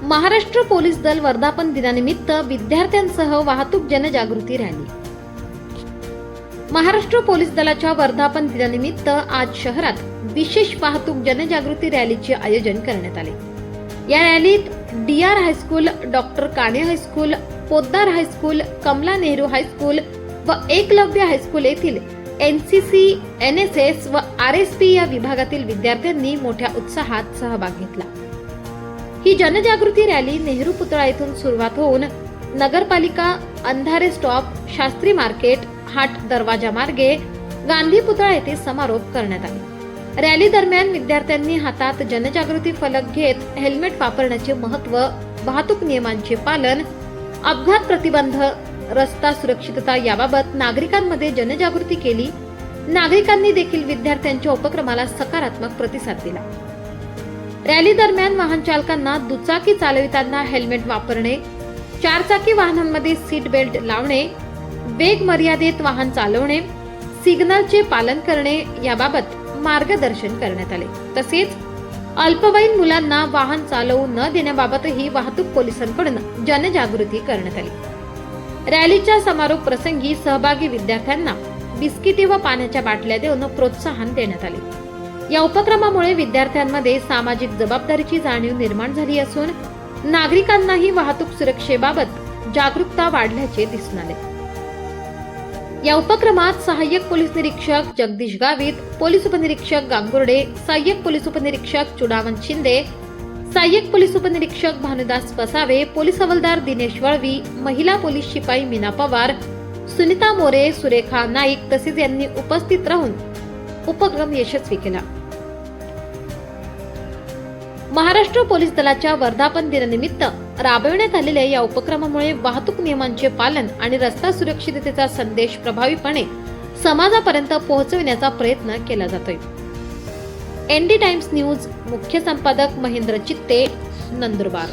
Maharashtra police दल वर्धापन दिनानिमित्त विद्यार्थ्यांसह वाहतूक जनजागृती रॅली। महाराष्ट्र पोलीस दलाच्या वर्धापन दिनानिमित्त आज शहरात विशेष वाहतूक जनजागृती रॅलीचे आयोजन करण्यात आले। या रॅलीत DR high school, doctor Kane high school, Poddar high school, Kamala Nehru high school व एकलव्य हायस्कूल येथील NCC, NSS व RSP या विभागातील विद्यार्थ्यांनी मोठ्या उत्साहात सहभाग घेतला। ही जनजागृती रॅली नेहरू पुतळा येथून सुरुवात होऊन नगरपालिका, अंधारे स्टॉप, शास्त्री मार्केट, हाट दरवाजा मार्गे गांधी पुतळा येथे समारोप करण्यात आला। रॅली दरम्यान विद्यार्थ्यांनी हातात जनजागृती फलक घेत हेल्मेट वापरण्याचे महत्त्व, वाहतूक नियमांचे पालन, अपघात प्रतिबंध, रस्ता सुरक्षितता याबाबत नागरिकांमध्ये जनजागृती केली। नागरिकांनी देखील विद्यार्थ्यांच्या उपक्रमाला सकारात्मक प्रतिसाद दिला। रॅली दरम्यान वाहन चालकांना दुचाकी चालविताना हेल्मेट वापरणे, चारचाकी वाहनांमध्ये सीट बेल्ट लावणे, वेग मर्यादेत वाहन चालवणे, सिग्नलचे पालन करणे याबाबत मार्गदर्शन करण्यात आले। तसेच अल्पवयीन मुलांना वाहन चालवू न देण्याबाबतही वाहतूक पोलिसांकडून जनजागृती करण्यात आली। रॅलीच्या समारोप प्रसंगी सहभागी विद्यार्थ्यांना बिस्किटे व पाण्याच्या बाटल्या देऊन प्रोत्साहन देण्यात आले। या उपक्रमामुळे विद्यार्थ्यांमध्ये सामाजिक जबाबदारीची जाणीव निर्माण झाली असून नागरिकांनाही वाहतूक सुरक्षेबाबत जागरूकता वाढल्याचे दिसून आले। या उपक्रमात सहाय्यक पोलीस निरीक्षक जगदीश गावित, पोलीस उपनिरीक्षक गांगुर्डे, सहाय्यक पोलीस उपनिरीक्षक चुडामन शिंदे, सहाय्यक पोलीस उपनिरीक्षक भानुदास वसावे, पोलीस हवालदार दिनेश वळवी, महिला पोलीस शिपाई मीना पवार, सुनीता मोरे, सुरेखा नाईक तसेच यांनी उपस्थित राहून उपक्रम यशस्वी केला। महाराष्ट्र पोलीस दलाच्या वर्धापन दिनानिमित्त राबविण्यात आलेल्या या उपक्रमामुळे वाहतूक नियमांचे पालन आणि रस्ता सुरक्षिततेचा संदेश प्रभावीपणे समाजापर्यंत पोहोचविण्याचा प्रयत्न केला जातोय। ND टाइम्स न्यूज मुख्य संपादक महेंद्र चित्ते, नंदुरबार।